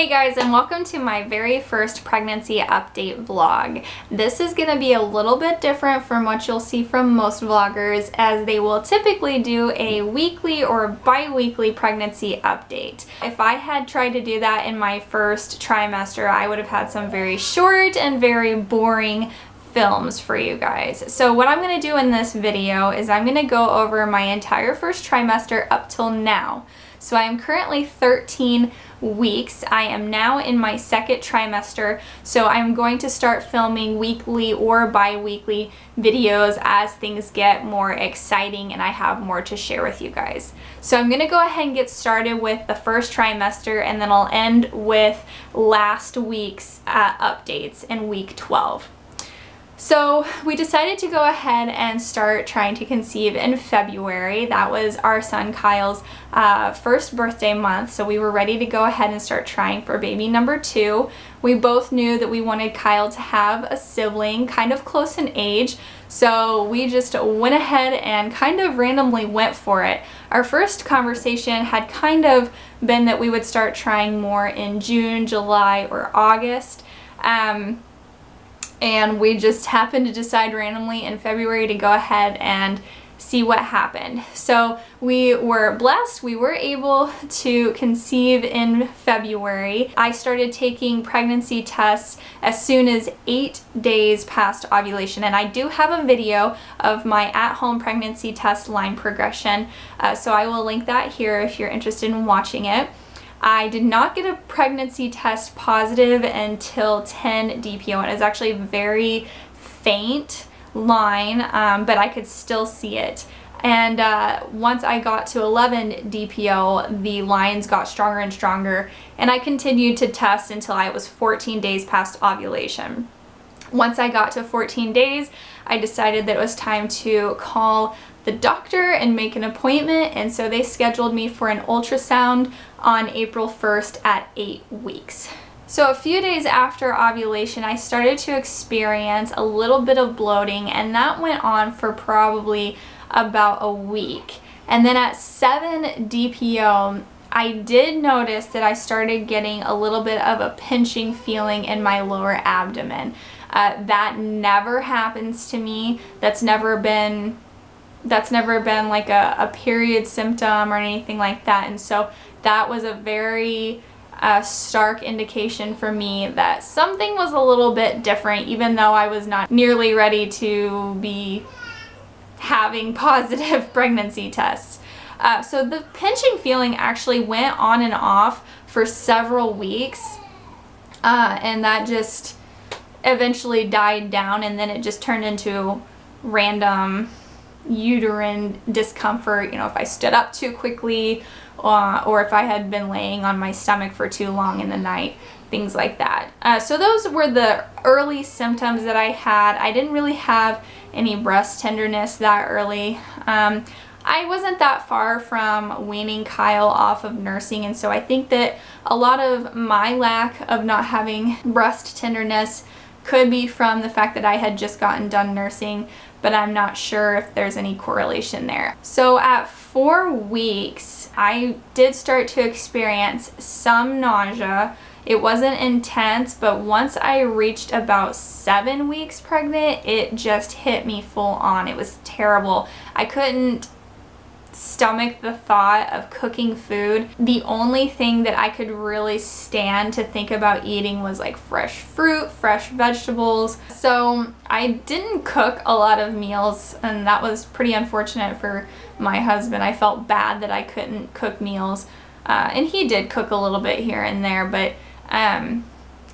Hey guys, and welcome to my very first pregnancy update vlog. This is going to be a little bit different from what you'll see from most vloggers, as they will typically do a weekly or bi-weekly pregnancy update. If I had tried to do that in my first trimester, I would have had some very short and very boring films for you guys. So what I'm going to do in this video is I'm going to go over my entire first trimester up till now. So I am currently 13 weeks. I am now in my second trimester, so I'm going to start filming weekly or bi-weekly videos as things get more exciting and I have more to share with you guys. So I'm going to go ahead and get started with the first trimester, and then I'll end with last week's updates in week 12. So we decided to go ahead and start trying to conceive in February. That was our son Kyle's first birthday month, so we were ready to go ahead and start trying for baby number 2. We both knew that we wanted Kyle to have a sibling kind of close in age, so we just went ahead and kind of randomly went for it. Our first conversation had kind of been that we would start trying more in June, July, or August. And we just happened to decide randomly in February to go ahead and see what happened. So we were blessed. We were able to conceive in February. I started taking pregnancy tests as soon as 8 days past ovulation, and I do have a video of my at-home pregnancy test line progression, so I will link that here if you're interested in watching it. I did not get a pregnancy test positive until 10 DPO, and it was actually a very faint line, but I could still see it. And once I got to 11 DPO, the lines got stronger and stronger, and I continued to test until I was 14 days past ovulation. Once I got to 14 days, I decided that it was time to call the doctor and make an appointment, and so they scheduled me for an ultrasound on April 1st at 8 weeks. So a few days after ovulation, I started to experience a little bit of bloating, and that went on for probably about a week. And then at 7 DPO, I did notice that I started getting a little bit of a pinching feeling in my lower abdomen. That never happens to me. That's never been like a period symptom or anything like that, and so that was a very stark indication for me that something was a little bit different, even though I was not nearly ready to be having positive pregnancy tests. So the pinching feeling actually went on and off for several weeks, and that just eventually died down, and then it just turned into random uterine discomfort, if I stood up too quickly, or if I had been laying on my stomach for too long in the night, things like that. So those were the early symptoms that I had. I didn't really have any breast tenderness that early. I wasn't that far from weaning Kyle off of nursing, and so I think that a lot of my lack of not having breast tenderness could be from the fact that I had just gotten done nursing, but I'm not sure if there's any correlation there. So at 4 weeks, I did start to experience some nausea. It wasn't intense, but once I reached about 7 weeks pregnant, it just hit me full on. It was terrible. I couldn't stomach the thought of cooking food. The only thing that I could really stand to think about eating was like fresh fruit, fresh vegetables. So I didn't cook a lot of meals, and that was pretty unfortunate for my husband. I felt bad that I couldn't cook meals, and he did cook a little bit here and there, but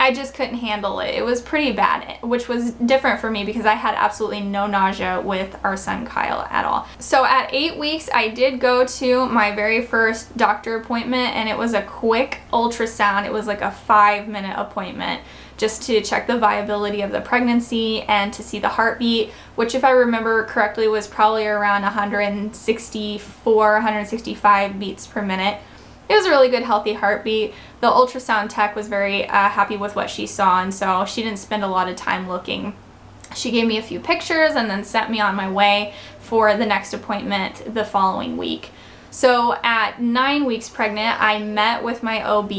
I just couldn't handle it. It was pretty bad, which was different for me because I had absolutely no nausea with our son Kyle at all. So at 8 weeks, I did go to my very first doctor appointment, and it was a quick ultrasound. It was like a 5-minute appointment just to check the viability of the pregnancy and to see the heartbeat, which, if I remember correctly, was probably around 164, 165 beats per minute. It was a really good, healthy heartbeat. The ultrasound tech was very happy with what she saw, and so she didn't spend a lot of time looking. She gave me a few pictures and then sent me on my way for the next appointment the following week. So at 9 weeks pregnant, I met with my OB.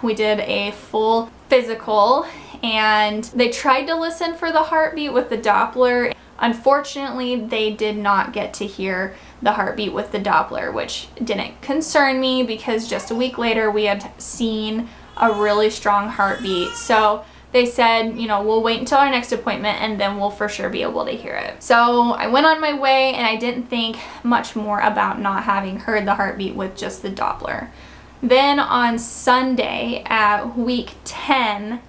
We did a full physical and they tried to listen for the heartbeat with the Doppler. Unfortunately, they did not get to hear the heartbeat with the Doppler, which didn't concern me because just a week later we had seen a really strong heartbeat. So they said, you know, we'll wait until our next appointment and then we'll for sure be able to hear it. So I went on my way and I didn't think much more about not having heard the heartbeat with just the Doppler. Then on Sunday at week 10,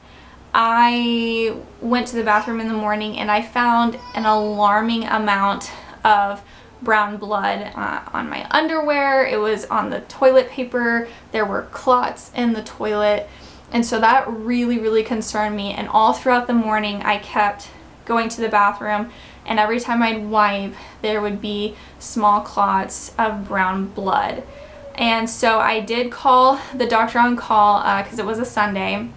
I went to the bathroom in the morning and I found an alarming amount of brown blood on my underwear. It was on the toilet paper. There were clots in the toilet. And so that really, really concerned me. And all throughout the morning, I kept going to the bathroom. And every time I'd wipe, there would be small clots of brown blood. And so I did call the doctor on call because it was a Sunday.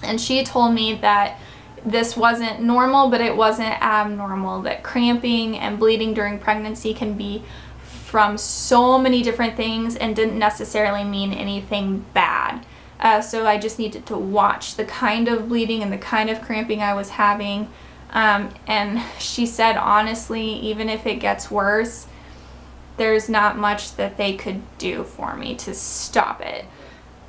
And she told me that this wasn't normal, but it wasn't abnormal. That cramping and bleeding during pregnancy can be from so many different things and didn't necessarily mean anything bad. So I just needed to watch the kind of bleeding and the kind of cramping I was having. And she said, honestly, even if it gets worse, there's not much that they could do for me to stop it.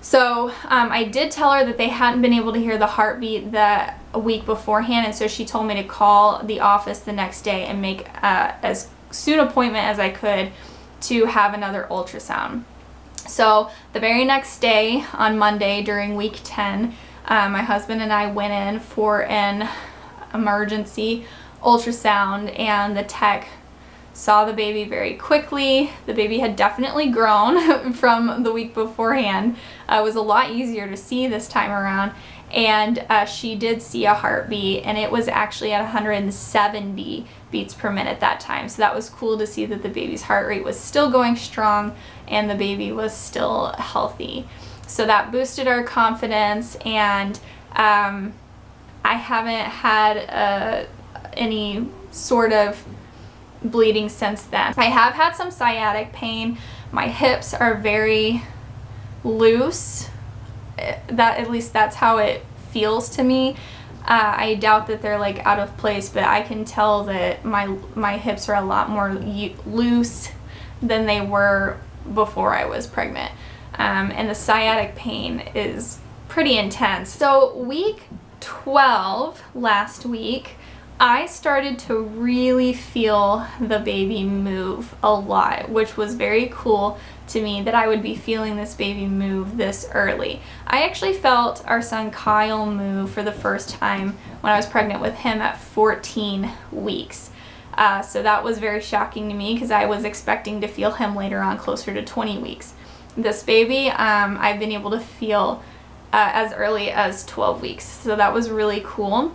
So I did tell her that they hadn't been able to hear the heartbeat a week beforehand, and so she told me to call the office the next day and make as soon appointment as I could to have another ultrasound. So the very next day, on Monday during week 10, my husband and I went in for an emergency ultrasound, and the tech saw the baby very quickly. The baby had definitely grown from the week beforehand. It was a lot easier to see this time around, and she did see a heartbeat, and it was actually at 170 beats per minute that time. So that was cool to see that the baby's heart rate was still going strong and the baby was still healthy. So that boosted our confidence, and I haven't had any sort of bleeding since then. I have had some sciatic pain. My hips are very loose. At least that's how it feels to me. I doubt that they're like out of place, but I can tell that my hips are a lot more loose than they were before I was pregnant. And the sciatic pain is pretty intense. So week 12 last week, I started to really feel the baby move a lot, which was very cool to me that I would be feeling this baby move this early. I actually felt our son Kyle move for the first time when I was pregnant with him at 14 weeks. So that was very shocking to me because I was expecting to feel him later on closer to 20 weeks. This baby, I've been able to feel as early as 12 weeks. So that was really cool.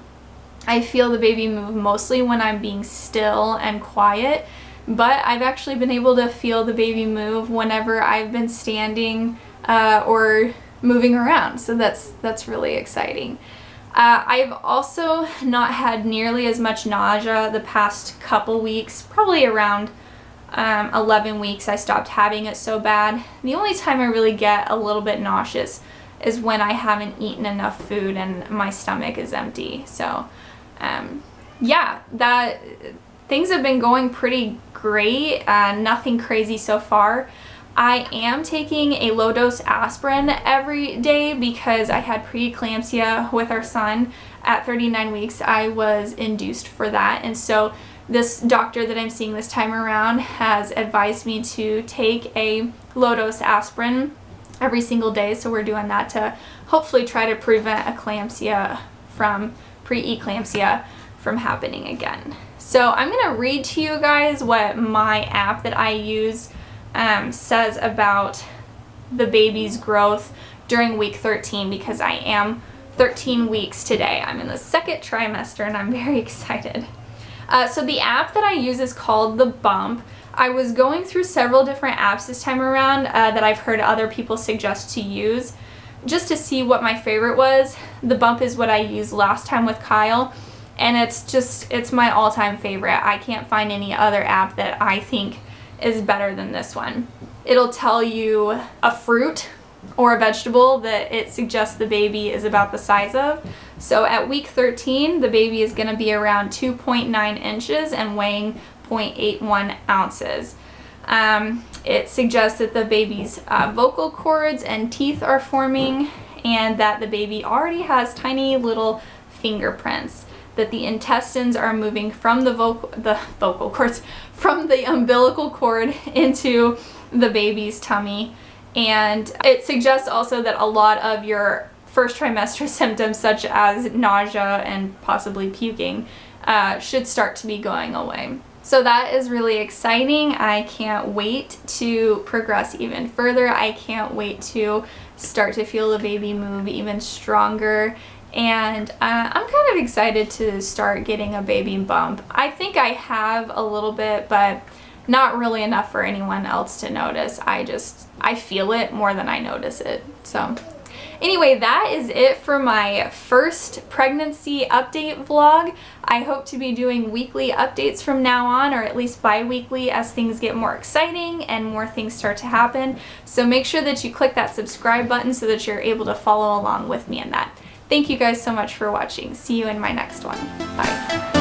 I feel the baby move mostly when I'm being still and quiet, but I've actually been able to feel the baby move whenever I've been standing or moving around. So that's really exciting. I've also not had nearly as much nausea the past couple weeks. Probably around 11 weeks I stopped having it so bad. The only time I really get a little bit nauseous is when I haven't eaten enough food and my stomach is empty. So yeah, things have been going pretty great. Nothing crazy so far. I am taking a low-dose aspirin every day because I had preeclampsia with our son at 39 weeks. I was induced for that, and so this doctor that I'm seeing this time around has advised me to take a low-dose aspirin every single day. So we're doing that to hopefully try to prevent preeclampsia from happening again. So I'm gonna read to you guys what my app that I use says about the baby's growth during week 13, because I am 13 weeks today. I'm in the second trimester and I'm very excited. So the app that I use is called The Bump. I was going through several different apps this time around that I've heard other people suggest to use just to see what my favorite was. The Bump is what I used last time with Kyle, and it's my all-time favorite. I can't find any other app that I think is better than this one. it'll tell you a fruit or a vegetable that it suggests the baby is about the size of. So at week 13, the baby is going to be around 2.9 inches and weighing 0.81 ounces. It suggests that the baby's vocal cords and teeth are forming, and that the baby already has tiny little fingerprints, that the intestines are moving from the vocal cords, from the umbilical cord into the baby's tummy. And it suggests also that a lot of your first trimester symptoms, such as nausea and possibly puking, should start to be going away. So that is really exciting. I can't wait to progress even further. I can't wait to start to feel the baby move even stronger. And I'm kind of excited to start getting a baby bump. I think I have a little bit, but not really enough for anyone else to notice. I feel it more than I notice it. So anyway, that is it for my first pregnancy update vlog. I hope to be doing weekly updates from now on, or at least bi-weekly, as things get more exciting and more things start to happen. So make sure that you click that subscribe button so that you're able to follow along with me in that. Thank you guys so much for watching. See you in my next one. Bye.